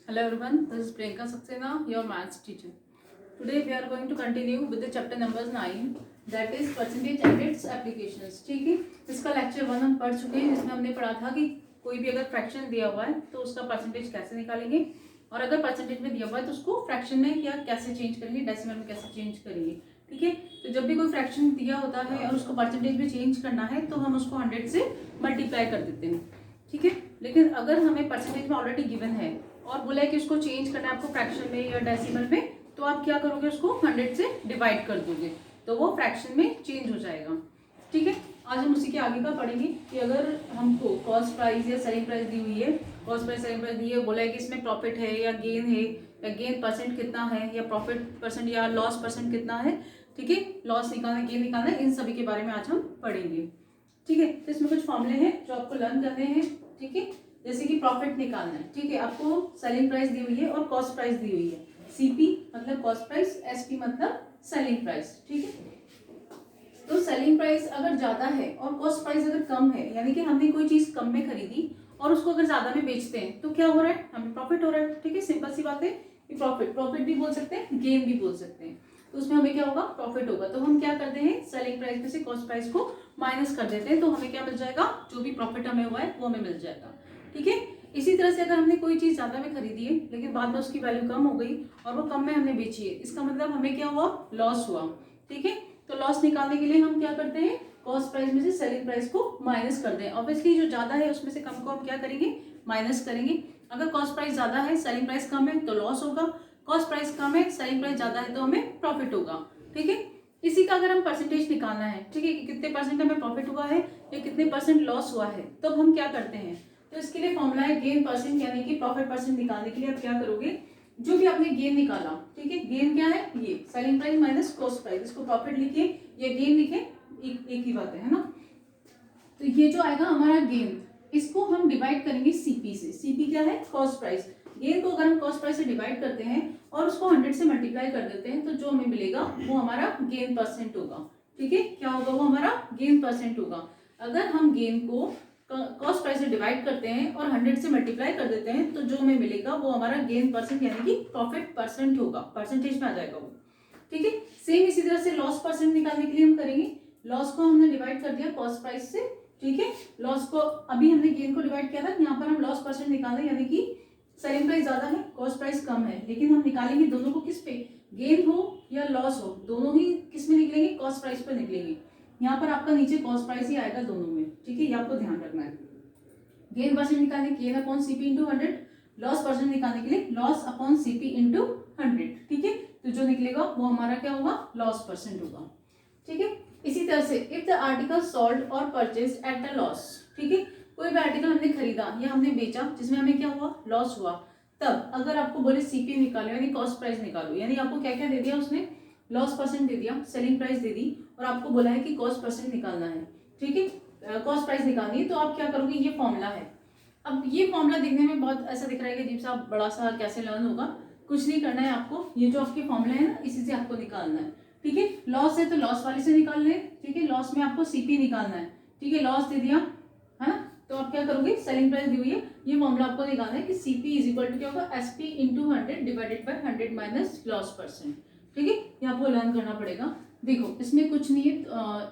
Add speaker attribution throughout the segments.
Speaker 1: Hello everyone, this is Priyanka Saxena, your maths teacher. Today we are going to continue with the chapter numbers 9, that is percentage and its applications. ठीक है, इसका lecture 1 हम पढ़ चुके हैं, जिसमें हमने पढ़ा था कि कोई भी अगर फ्रैक्शन दिया हुआ है तो उसका परसेंटेज कैसे निकालेंगे, और अगर परसेंटेज में दिया हुआ है तो उसको फ्रैक्शन में या कैसे चेंज करेंगे, डेसिमल में कैसे चेंज करेंगे. ठीक है, तो जब भी कोई फ्रैक्शन दिया होता है और उसको परसेंटेज में चेंज करना है तो हम उसको 100 से मल्टीप्लाई कर देते हैं. ठीक है, लेकिन अगर हमें परसेंटेज में ऑलरेडी गिवन है और बोला है कि उसको चेंज करना है आपको फ्रैक्शन में या डेसिमल में, तो आप क्या करोगे, उसको 100 से डिवाइड कर दोगे तो वो फ्रैक्शन में चेंज हो जाएगा. ठीक है, आज हम उसी के आगे का पढ़ेंगे कि अगर हमको कॉस्ट प्राइस या सेलिंग प्राइस दी हुई है, कॉस्ट प्राइस सेलिंग प्राइस दी है, बोला है कि इसमें प्रॉफिट है या गेन परसेंट कितना है, या प्रॉफिट परसेंट या लॉस परसेंट कितना है. ठीक है, लॉस निकालना, गेन निकालना, इन सभी के बारे में आज हम पढ़ेंगे. ठीक है, तो इसमें कुछ फॉर्मूले हैं जो आपको लर्न करने हैं. ठीक है, जैसे कि प्रॉफिट निकालना है. ठीक है, आपको सेलिंग प्राइस दी हुई है और कॉस्ट प्राइस दी हुई है. सीपी मतलब कॉस्ट प्राइस, एसपी मतलब सेलिंग प्राइस. ठीक है, तो सेलिंग प्राइस अगर ज्यादा है और कॉस्ट प्राइस अगर कम है, यानी कि हमने कोई चीज कम में खरीदी और उसको अगर ज्यादा में बेचते हैं तो क्या हो रहा है, हमें प्रॉफिट हो रहा है. ठीक है, सिंपल सी बात है कि प्रॉफिट भी बोल सकते हैं, गेन भी बोल सकते हैं. तो उसमें हमें क्या होगा, प्रॉफिट होगा. तो हम क्या करते हैं, सेलिंग प्राइस में से कॉस्ट प्राइस को माइनस कर देते हैं, तो हमें क्या मिल जाएगा, जो भी प्रॉफिट हमें हुआ है वो हमें मिल जाएगा. ठीक है, इसी तरह से अगर हमने कोई चीज ज्यादा में खरीदी है लेकिन बाद में उसकी वैल्यू कम हो गई और वो कम में हमने बेची है, इसका मतलब हमें क्या हुआ, लॉस हुआ. ठीक है, तो लॉस निकालने के लिए हम क्या करते हैं, कॉस्ट प्राइस में से सेलिंग प्राइस को माइनस कर दें. ऑब्वियसली जो ज्यादा है उसमें से कम को हम क्या करेंगे, माइनस करेंगे. अगर कॉस्ट प्राइस ज्यादा है, सेलिंग प्राइस कम है तो लॉस होगा. कॉस्ट प्राइस कम है, सेलिंग प्राइस ज्यादा है तो हमें प्रॉफिट होगा. ठीक है, इसी का अगर हम परसेंटेज निकालना है, ठीक है, कि कितने परसेंट हमें प्रॉफिट हुआ है या कितने परसेंट लॉस हुआ है, तब तो हम क्या करते हैं, तो इसके लिए फॉर्मूला है गेन परसेंट, यानी कि प्रॉफिट परसेंट निकालने के लिए आप क्या करोगे, जो भी आपने गेन निकाला, ठीक है, गेन क्या है, ये selling price minus cost price, इसको प्रॉफिट लिखिए या गेन लिखे, एक ही बात है ना. तो ये जो आएगा हमारा गेन, इसको हम डिवाइड करेंगे सीपी से. सीपी क्या है, कॉस्ट प्राइस. गेन को अगर हम कॉस्ट प्राइस से डिवाइड करते हैं और उसको 100 से मल्टीप्लाई कर देते हैं, तो जो हमें मिलेगा वो हमारा गेन परसेंट होगा. ठीक है, क्या होगा, वो हमारा गेन परसेंट होगा. अगर हम गेन को कॉस्ट प्राइस से डिवाइड करते हैं और 100 से मल्टीप्लाई कर देते हैं, तो जो हमें मिलेगा वो हमारा गेन परसेंट यानी कि प्रॉफिट परसेंट होगा, परसेंटेज में आ जाएगा वो. ठीक है, सेम इसी तरह से लॉस परसेंट निकालने के लिए हम करेंगे. लॉस को हमने डिवाइड कर दिया कॉस्ट प्राइस से. ठीक है, लॉस को अभी हमने गेन को डिवाइड किया था, यहाँ पर हम लॉस परसेंट निकाल रहे हैं, यानी कि सेलिंग प्राइस ज्यादा है, कॉस्ट प्राइस कम है, लेकिन हम निकालेंगे दोनों को किस पे, गेन हो या लॉस हो, दोनों ही किस में निकलेंगे, कॉस्ट प्राइस पे निकलेंगे. यहाँ पर आपका नीचे कॉस्ट प्राइस ही आएगा दोनों में. ठीक है, ये आपको ध्यान रखना है. गेन परसेंट निकालने gain upon CP into 100, loss percent निकालने के लिए लॉस अपॉन सीपी इंटू 100. ठीक है, तो जो निकलेगा वो हमारा क्या होगा, लॉस परसेंट होगा. ठीक है, इसी तरह से इफ द आर्टिकल सोल्ड और परचेज्ड एट द लॉस, ठीक है, कोई भी आर्टिकल हमने खरीदा या हमने बेचा जिसमें हमें क्या हुआ, लॉस हुआ, तब अगर आपको बोले सीपी निकालो यानी कॉस्ट प्राइस निकालो, यानी आपको क्या क्या दे दिया उसने, लॉस परसेंट दे दिया, सेलिंग प्राइस दे दी, और आपको बोला है कि कॉस्ट परसेंट निकालना है. ठीक है, कॉस्ट प्राइस निकालनी है, तो आप क्या करोगे, ये फॉर्मूला है. अब ये फॉर्मूला देखने में बहुत ऐसा दिख रहा है कि अजीब सा बड़ा सा कैसे लर्न होगा, कुछ नहीं करना है आपको, ये जो आपके फॉर्मूला है ना इसी से आपको निकालना है. ठीक है, लॉस है तो लॉस वाले से निकालना है. ठीक है, लॉस में आपको सीपी निकालना है. ठीक है, लॉस दे दिया है ना, तो आप क्या करोगे, सेलिंग प्राइस दी हुई है, ये फॉर्मूला आपको निकालना है कि सीपी इज इक्वल टू क्या होगा, SP into 100 divided by 100 minus loss percent. ठीक है, ये आपको लर्न करना पड़ेगा. देखो इसमें कुछ नहीं है,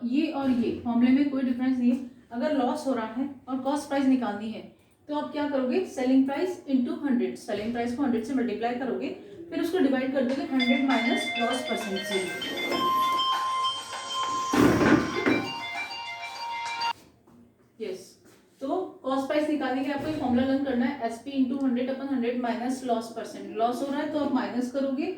Speaker 1: ये और ये फॉर्मूले में कोई डिफरेंस नहीं है. अगर लॉस हो रहा है और कॉस्ट प्राइस निकालनी है, तो आप क्या करोगे, selling price into 100, selling price को 100 से मल्टीप्लाई करोगे, फिर उसको डिवाइड कर दोगे 100 माइनस लॉस परसेंट से. यस, तो कॉस्ट प्राइस निकालने के लिए आपको एक फॉर्मूला लर्न करना है, एसपी इंटू 100 अपन 100 माइनस लॉस परसेंट. लॉस हो रहा है तो आप माइनस करोगे,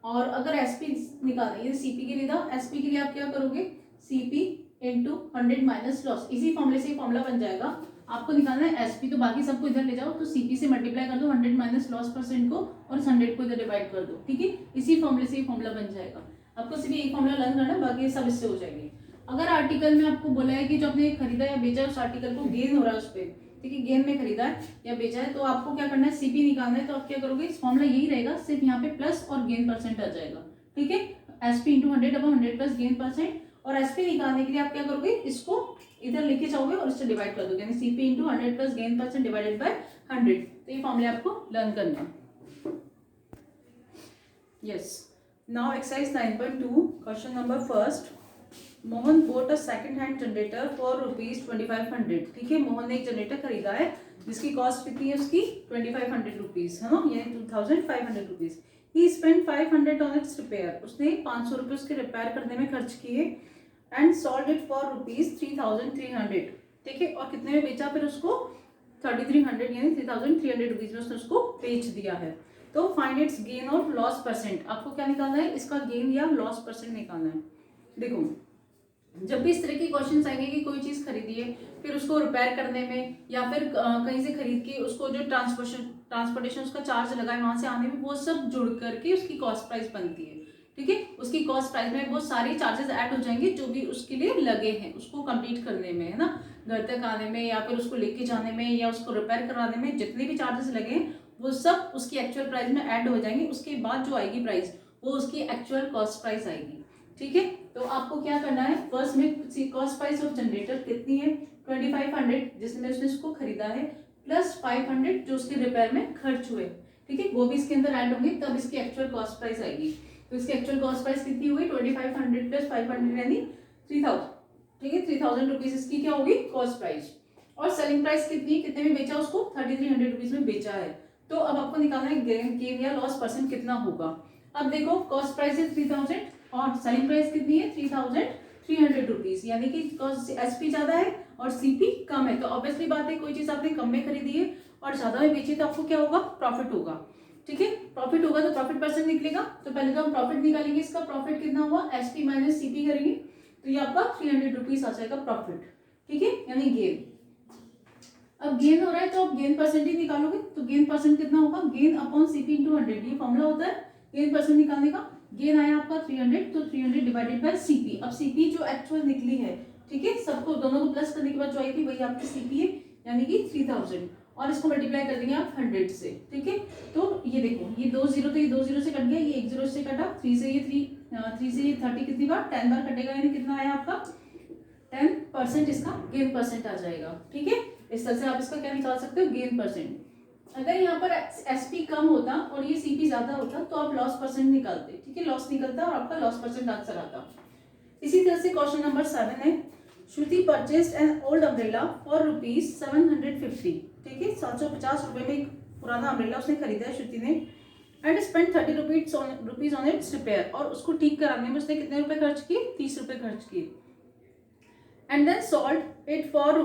Speaker 1: और अगर एसपी निकालना है, सीपी के लिए था, एसपी के लिए आप क्या करोगे, सीपी इंटू 100 माइनस लॉस. इसी फॉर्मूले से फॉर्मूला बन जाएगा. आपको निकालना है एसपी, तो बाकी सबको इधर ले जाओ, तो सीपी से मल्टीप्लाई कर दो 100 माइनस लॉस परसेंट को, और इस 100 को इधर डिवाइड कर दो. ठीक है, इसी फॉर्मूले से फॉर्मूला बन जाएगा. आपको सिर्फ एक फॉर्मूला लर्न करना है, बाकी सब इससे हो जाएंगे. अगर आर्टिकल में आपको बोला है कि जो आपने खरीदा या बेचा उस आर्टिकल को गेन हो रहा है उस पर, ठीक है, गेन में खरीदा है या बेचा है, तो आपको क्या करना है, सीपी निकालना है. तो आप क्या करोगे, इस फॉर्मूला यही रहेगा, सिर्फ यहाँ पे प्लस और गेन परसेंट आ जाएगा. ठीक है, SP into 100 upon 100 plus gain percent. और एसपी निकालने के लिए आप क्या करोगे, इसको इधर लेके जाओगे और इससे डिवाइड कर दोगे, यानी CP into 100 plus gain percent divided by 100. तो ये फॉर्मूला आपको लर्न करना है. Yes. Now exercise 9.2 question number first. Mohan boat a second hand generator for ₹2500। ठीक है, मोहन ने एक जनरेटर खरीदा है जिसकी कॉस्ट कितनी है उसकी ₹2500 है ना, यानी ₹2500। ही स्पेंड 500 ऑन इट्स रिपेयर। उसने 500 रुपये उसके रिपेयर करने में खर्च किए। And sold it for ₹3300। ठीक है, और कितने में बेचा फिर उसको 3300 यानी 3300 रुपीज में उसने उसको बेच दिया है। तो फाइंड इट्स गेन और लॉस परसेंट। आपको क्या निकालना है, इसका गेन या लॉस परसेंट निकालना है। देखो, जब भी इस तरह के क्वेश्चन आएंगे कि कोई चीज खरीदी है फिर उसको रिपेयर करने में या फिर कहीं से खरीद के उसको जो ट्रांसपोर्टेशन उसका चार्ज लगा है वहां से आने में, वो सब जुड़ करके उसकी कॉस्ट प्राइस बनती है। ठीक है, उसकी कॉस्ट प्राइस में वो सारे चार्जेस ऐड हो जाएंगे जो भी उसके लिए लगे हैं उसको कंप्लीट करने में, है ना, घर तक आने में या फिर उसको लेके जाने में या उसको रिपेयर कराने में, जितने भी चार्जेस लगे हैं वो सब उसकी एक्चुअल प्राइस में ऐड हो जाएंगे। उसके बाद जो आएगी प्राइस वो उसकी एक्चुअल कॉस्ट प्राइस आएगी। ठीक है, तो आपको क्या करना है, फर्स्ट में कॉस्ट प्राइस ऑफ जनरेटर कितनी है 2500 जिसमें उसने इसको खरीदा है, प्लस 500 जो उसके रिपेयर में खर्च हुए। ठीक है, वो भी इसके अंदर ऐड होंगे तब इसकी एक्चुअल कॉस्ट प्राइस आएगी। तो इसकी एक्चुअल कॉस्ट प्राइस कितनी होगी 2500 प्लस 500 यानी 3000। ठीक है, 3000 रुपीज इसकी क्या होगी कॉस्ट प्राइस। और सेलिंग प्राइस कितनी, कितने में बेचा उसको 3300 रुपीज में बेचा है। तो अब आपको निकालना है गेन या लॉस परसेंट कितना होगा। अब देखो, कॉस्ट प्राइस है 3000 और सेलिंग प्राइस कितनी है 3300 रुपीज, यानी कि एसपी ज्यादा है और सीपी कम है। तो ऑब्वियसली बात है, कोई चीज आपने कम में खरीदी है और ज्यादा में बेची तो आपको क्या होगा, प्रॉफिट होगा। ठीक है, प्रॉफिट होगा तो प्रॉफिट परसेंट निकलेगा। तो पहले तो हम प्रॉफिट निकालेंगे, इसका प्रॉफिट कितना हुआ एसपी माइनस सीपी करेंगे तो ये आपका 300 रुपीज आ जाएगा प्रॉफिट। ठीक है, यानी गेन। अब गेन हो रहा है तो आप गेन परसेंटेज निकालोगे तो गेन परसेंट कितना होगा, गेन अपॉन सीपी इंटू 100, ये फॉर्मूला होता है गेन परसेंट निकालने का। गेन आया आपका 300 तो 300 डिवाइडेड बाय सीपी। अब सीपी जो एक्चुअल निकली है, ठीक है, सबको दोनों को प्लस करने के बाद जो आई थी वही आपकी सीपी है यानी कि 3000 और इसको मल्टीप्लाई कर देंगे आप 100 से। ठीक है, तो ये देखो, ये 2 जीरो तो ये 2 जीरो से कट गया, ये 1 जीरो से कटा, 3 से ये 3 से ये 30 कितनी बार 10 बार कटेगा, यानी कितना आया आपका 10% इसका गेन परसेंट आ जाएगा। ठीक है, इस तरह से आप इसका क्या निकाल सकते हो, गेन परसेंट। अगर यहाँ पर एसपी कम होता और ये सीपी ज्यादा होता तो आप लॉस परसेंट निकालते। ठीक है, लॉस निकलता और आपका लॉस परसेंट आंसर आता। इसी तरह से क्वेश्चन नंबर 7 है, Shruti purchased an old umbrella for ₹750। ठीक है, 750 रुपए में एक पुराना अम्ब्रेला उसने खरीदा है श्रुति ने। And spend 30 rupees on it's repair, और उसको ठीक कराने में उसने कितने रुपए खर्च किए, 30 रुपए खर्च किए। And then sold it for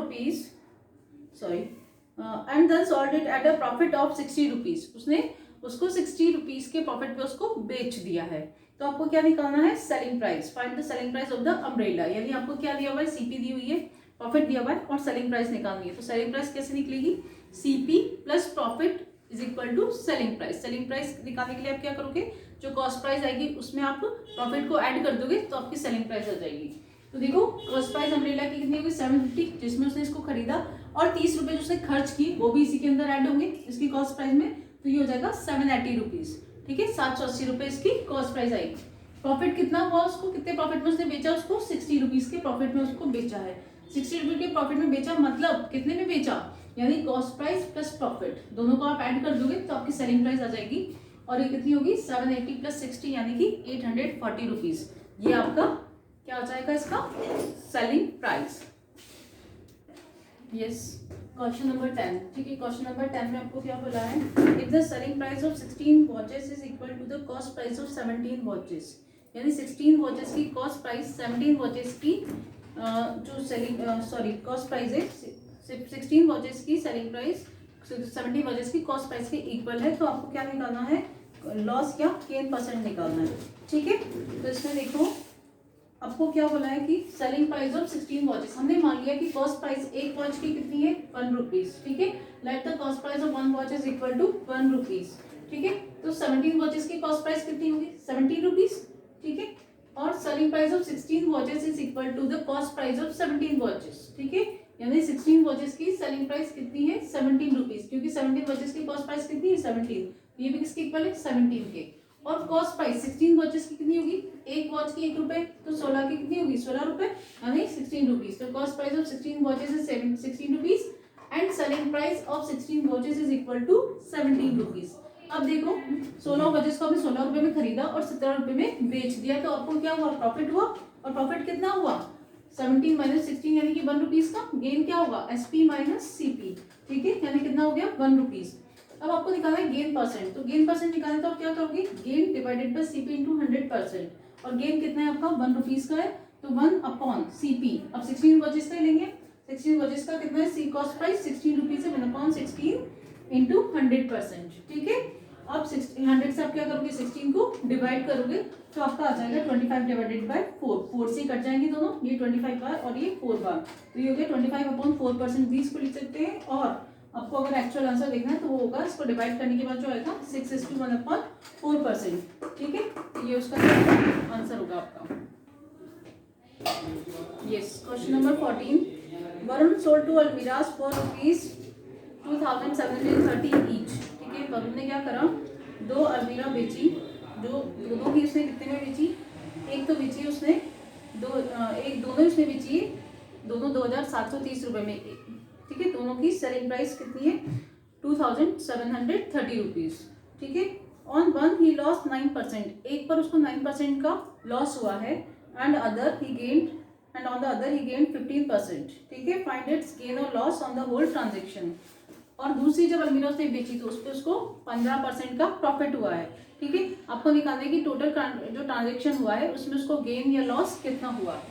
Speaker 1: and then sold it at a profit of 60 rupees. उसने उसको 60 रुपीज के प्रॉफिट पे उसको बेच दिया है। तो आपको क्या निकालना है, selling price. Find the selling price of the umbrella, यानी आपको क्या दिया हुआ है, सीपी दी हुई है, प्रॉफिट दिया हुआ है और सेलिंग प्राइस निकालनी है। तो सेलिंग प्राइस कैसे निकलेगी, CP plus profit is equal to selling price. Selling price निकालने के लिए आप क्या करोगे, जो कॉस्ट प्राइस आएगी उसमें आप प्रॉफिट को ऐड कर दोगे तो आपकी सेलिंग प्राइस आ जाएगी। तो देखो, कॉस्ट प्राइस अम्ब्रेला की कितनी होगी 750 जिसमें उसने इसको खरीदा, और 30 रुपए जो उसने खर्च की वो भी इसी के अंदर ऐड होंगे इसकी कॉस्ट प्राइस में। तो ये हो जाएगा 780 रुपीज। ठीक है, 780 रुपए इसकी कॉस्ट प्राइस आएगी। प्रॉफिट कितना हुआ, उसको कितने प्रॉफिट में उसने बेचा, उसको 60 रुपीज के प्रॉफिट में उसको बेचा है। 60 रुपए के प्रॉफिट में बेचा मतलब कितने में बेचा, यानी कॉस्ट प्राइस प्लस प्रॉफिट दोनों को आप ऐड कर दोगे तो आपकी सेलिंग प्राइस आ जाएगी। और ये कितनी होगी 780 प्लस 60 यानी कि 840 रुपीज। ये आपका क्या हो जाएगा, इसका selling price. Yes, question number 10। ठीक है, क्वेश्चन नंबर 10 में आपको क्या बोला है, if the selling price of 16 watches is equal to the cost price of 17 watches, यानी 16 वॉचेस की कॉस्ट प्राइस 17 वॉचेस की जो सेलिंग कॉस्ट प्राइस है 16 वॉचेस की सेलिंग प्राइस 17 वॉचेस की कॉस्ट प्राइस के इक्वल है। तो आपको क्या निकालना है, लॉस या गेन परसेंट निकालना है। ठीक है, तो इसमें देखो आपको क्या बोला है कि सेलिंग प्राइस ऑफ 16 वॉचेस, हमने मान लिया कि कॉस्ट प्राइस एक वॉच की कितनी है 1 रुपीज। ठीक है, let the cost price of 1 watch is equal to 1 rupees. ठीक है, तो 17 वॉचेस की कॉस्ट प्राइस कितनी होगी 17 रुपीज। ठीक है, और selling price of 16 watches is equal to the cost price of 17 watches. ठीक है, यानी 16 वॉचेस की सेलिंग प्राइस कितनी है 17 रुपीज, क्योंकि 17 वॉचेस की कॉस्ट प्राइस कितनी है 17, ये भी किसके इक्वल है 17 के। और कॉस्ट प्राइस 16 वॉचेस की कितनी होगी, एक वॉच की 1 रुपए, तो 16 की कितनी होगी 16 रुपए, यानी 16 रुपीज। तो cost price of 16 watches is 16 rupees and selling price of 16 watches is equal to 17 rupees. अब देखो 16 गजेस को आपने 16 रुपए में खरीदा और 17 रुपए में बेच दिया, तो आपको क्या हुआ, प्रॉफिट हुआ। और प्रॉफिट कितना हुआ, 17 माइनस 16 यानी कि 1 रुपीज का। गेन क्या होगा, एसपी माइनस सीपी, ठीक है, यानी कितना हो गया 1 रुपीज। अब आपको निकालना है गेन परसेंट, तो गेन परसेंट निकालना तो आप क्या करोगे, gain divided by CP into 100%। और गेन कितना है आपका 1 रुपीज का है, तो 1 अपॉन सीपी। अब 16 वॉचेस का लेंगे, 16 वॉचेस का कितना है, सी कॉस्ट प्राइस 16 रुपीज है, 1 अपॉन 16 इंटू 100%, ठीक है। अब 100 से आप क्या करोगे, 16 को डिवाइड करोगे तो आपका आ जाएगा 25 डिवाइडेड बाय 4, 4 से कट जाएंगे दोनों, ये 25 बार और ये 4 बार, तो ये हो गया 25 अपॉन 4%, 20 को लिख सकते हैं। और आपको अगर एक्चुअल आंसर देखना है तो वो होगा, इसको डिवाइड करने के बाद जो आएगा 6:1 अपॉन 4%, ठीक है, तो ये उसका आंसर होगा आपका। Yes, question number 14, Varun sold two almirahs for ₹2730 each, ठीक है। वरुण ने क्या करा, 2 अलमीरा बेची, जो दोनों ही उसने कितने में बेची, एक तो बेची उसने दोनों उसने बेची, दोनों 2730 रुपए में, ठीक है। दोनों की सेलिंग प्राइस कितनी है, 2730 रुपीज, ठीक है। ऑन वन ही लॉस 9%, एक पर उसको 9% का लॉस हुआ है, and other he gained and on the other he gained 15%, ठीक है। फाइंड इट्स गेन और loss on the whole transaction. और दूसरी जब अलमीरा उसने बेची तो उस पर उसको 15% का प्रॉफिट हुआ है, ठीक है। आपको निकालना है कि टोटल जो ट्रांजेक्शन हुआ है उसमें उसको गेन या लॉस कितना हुआ है,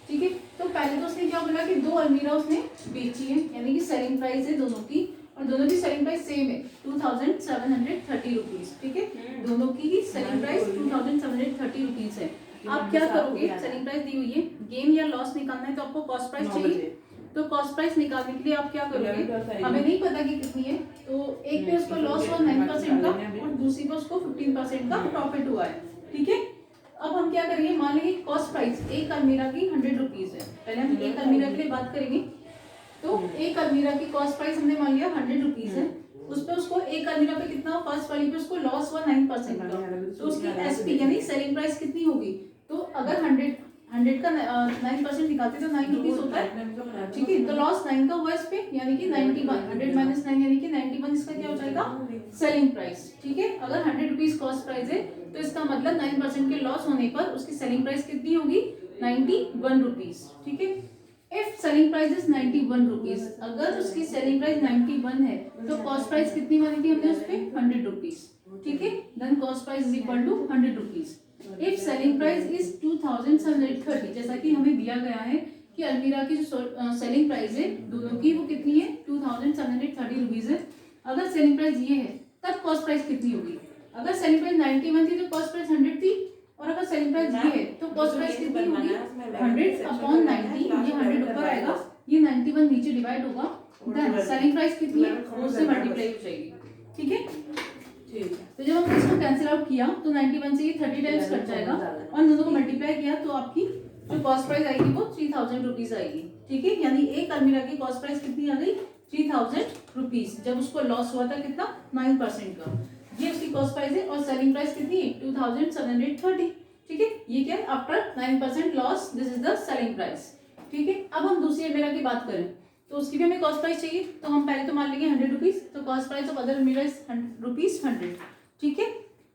Speaker 1: ठीक है। तो पहले तो उसने क्या बोला कि 2 अलमीरा उसने बेची है, यानी कि सेलिंग प्राइस है दोनों की, और दोनों की सेलिंग प्राइस सेम है 2730 रुपीज, ठीक है। दोनों की ही सेलिंग प्राइस 2730 रुपीज है। आप क्या करोगे, सेलिंग प्राइस दी हुई है, गेन या लॉस निकालना है तो आपको कॉस्ट प्राइस चाहिए, तो कॉस्ट प्राइस निकालने के लिए आप क्या करोगे, हमें नहीं पता कि कितनी है, तो एक पे उसको लॉस हुआ 9% का और दूसरी पे उसको 15% का प्रॉफिट हुआ है, ठीक है। अब हम क्या करेंगे, मान लीजिए कॉस्ट प्राइस एक अलमीरा की 100 रुपीज है, पहले हम एक अलमीरा के लिए बात करेंगे। तो एक अलमीरा की कॉस्ट प्राइस हमने मान लिया 100 रुपीज है, उस पे उसको एक अलमीरा पे कितना, फर्स्ट वाली पे उसको लॉस हुआ 9% का, तो उसकी एसपी यानी सेलिंग प्राइस कितनी होगी, तो अगर 100 का 9% निकालते तो 9 रुपीज होता है, ठीक है। तो लॉस 9 का हुआ इस पे, यानी कि 91, 100 माइनस 9 यानी कि 91 इसका क्या हो जाएगा, सेलिंग प्राइस, ठीक है। अगर 100 रुपीज कॉस्ट प्राइस है तो इसका मतलब 9% के लॉस होने पर उसकी सेलिंग प्राइस कितनी होगी, 91 रुपीज, ठीक है। If selling price is 91 rupees, अगर उसकी सेलिंग प्राइस 91 है तो कॉस्ट प्राइस कितनी मानी थी हमने उस पे 100 रुपीज, ठीक है। Then cost price is equal to 100 rupees. If selling price is 2730, जैसा कि हमें दिया गया है कि अलमीरा की जो सेलिंग प्राइस है दोनों की वो कितनी है 2730 रुपीज है। अगर सेलिंग प्राइस ये है तब कॉस्ट प्राइस कितनी होगी, अगर सेलिंग प्राइस 91 थी तो कॉस्ट प्राइस 100 थी, और अगर सेलिंग प्राइस ये है तो कॉस्ट प्राइस कितनी होगी 100 अपॉन 90, ये 100 ऊपर आएगा, ये 91 नीचे डिवाइड होगा, देन सेलिंग प्राइस कितनी है उससे मल्टीप्लाई हो जाएगी, ठीक है। तो जब हमने इसको कैंसिल आउट किया तो 91 से ये 30 टाइम्स कट जाएगा और दोनों को मल्टीप्लाई किया तो आपकी जो कॉस्ट प्राइस आएगी वो 3000 रुपीज आएगी, ठीक है। यानी एक अलमीरा की कॉस्ट प्राइस कितनी आ गई 3000 रुपीज, जब उसको लॉस हुआ था कितना 9% का, ये उसकी कॉस्ट प्राइस है। और सेलिंग प्राइस कितनी है 2730, ठीक है। ये क्या है after 9% loss, this is the selling price, ठीक है। अब हम दूसरी अलमीरा की बात करें तो उसकी भी हमें कॉस्ट प्राइस चाहिए, तो हम पहले तो मान लेंगे 100 रुपीज, तो कॉस्ट प्राइस ऑफ अदर अलमीरा इज ₹100, ठीक है।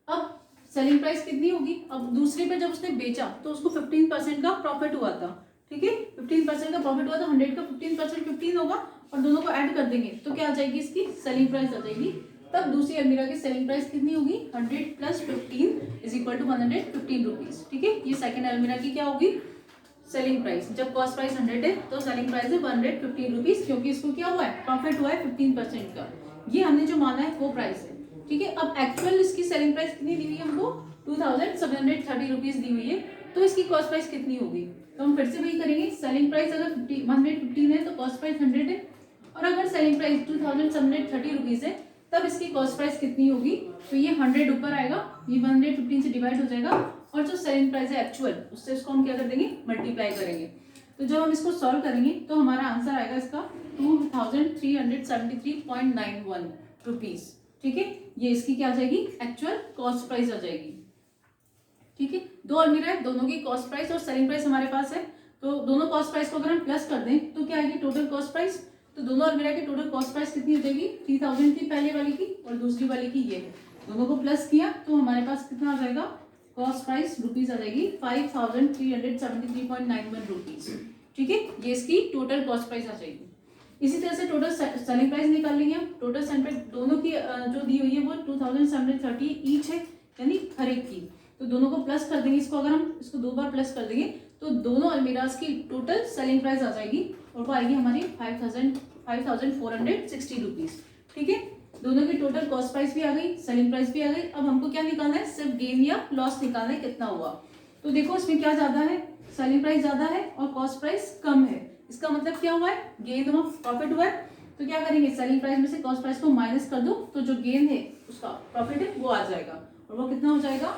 Speaker 1: अब सेलिंग प्राइस कितनी होगी, अब दूसरे पे जब उसने बेचा तो उसको 15% का प्रॉफिट हुआ था, ठीक है। 15% का प्रॉफिट हुआ तो 100 का 15% 15 होगा और दोनों को ऐड कर देंगे तो क्या आ जाएगी इसकी सेलिंग प्राइस आ जाएगी। तब दूसरी अलमीरा की सेलिंग प्राइस कितनी होगी 100 + 15 इज इक्वल टू 115 रुपीज, ठीक है। ये सेकंड अलमीरा की क्या होगी सेलिंग प्राइस, जब कॉस्ट प्राइस 100 है तो सेलिंग प्राइस है 115 रुपीज, क्योंकि इसको क्या हुआ है प्रॉफिट हुआ है 15% का, ये हमने जो माना है वो प्राइस है, ठीक है। अब एक्चुअल इसकी सेलिंग प्राइस कितनी दी हुई है हमको 2730 रुपीज दी हुई है, तो इसकी कॉस्ट प्राइस कितनी होगी, तो हम फिर से वही करेंगे। सेलिंग प्राइस अगर 115 है तो कॉस्ट प्राइस 100 है, और अगर सेलिंग प्राइस 2730 रुपीज है तब इसकी कॉस्ट प्राइस कितनी होगी, तो ये 100 ऊपर आएगा, ये 115 से डिवाइड हो जाएगा और जो सेलिंग प्राइस है एक्चुअल उससे इसको हम क्या कर देंगे मल्टीप्लाई करेंगे। तो जब हम इसको सॉल्व करेंगे तो हमारा आंसर आएगा इसका 2373.91 रुपीज, ठीक है। ये इसकी क्या आ जाएगी एक्चुअल कॉस्ट प्राइस आ जाएगी, ठीक है। दो अलमीरा है, दोनों की कॉस्ट प्राइस और सेलिंग प्राइस हमारे पास है, तो दोनों कॉस्ट प्राइस को अगर हम प्लस कर दें तो क्या आएगी टोटल कॉस्ट प्राइस, तो दोनों अलमीरा की टोटल कॉस्ट प्राइस कितनी हो जाएगी 3000 थी पहले वाली की और दूसरी वाली की ये है, दोनों को प्लस किया तो हमारे पास कितना आ जाएगा, कॉस्ट प्राइस रुपीज आ जाएगी 5373.91 रुपीज। ठीक है, ये इसकी टोटल कॉस्ट प्राइस आ जाएगी। इसी तरह से टोटल सेलिंग प्राइस निकाल लेंगे हम। टोटल सेलिंग प्राइस दोनों की जो दी हुई है वो 2730 ईच है, यानी हर एक की। तो दोनों को प्लस कर देंगे, इसको अगर हम इसको 2 बार प्लस कर देंगे तो दोनों अलमीराज की टोटल सेलिंग प्राइस आ जाएगी और वो आएगी हमारी 5460 रुपीज। ठीक है, दोनों की टोटल कॉस्ट प्राइस भी आ गई, सेलिंग प्राइस भी आ गई। अब हमको क्या निकालना है, सिर्फ गेन या लॉस निकालना है, कितना हुआ। तो देखो इसमें क्या ज्यादा है, सेलिंग प्राइस ज्यादा है और कॉस्ट प्राइस कम है। इसका मतलब क्या हुआ है, गेन हुआ, प्रॉफिट हुआ है। तो क्या करेंगे, सेलिंग प्राइस में से कॉस्ट प्राइस को माइनस कर दो तो जो गेन है उसका प्रॉफिट है वो आ जाएगा। और वो कितना हो जाएगा,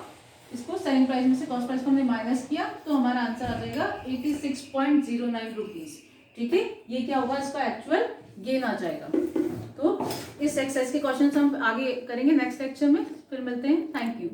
Speaker 1: इसको सेलिंग प्राइस में से कॉस्ट प्राइस को हमने माइनस किया तो हमारा आंसर आ जाएगा 86.09 रुपीज। ठीक है, ये क्या होगा, इसका एक्चुअल गेन आ जाएगा। तो इस एक्सरसाइज के क्वेश्चन हम आगे करेंगे नेक्स्ट लेक्चर में। फिर मिलते हैं, थैंक यू।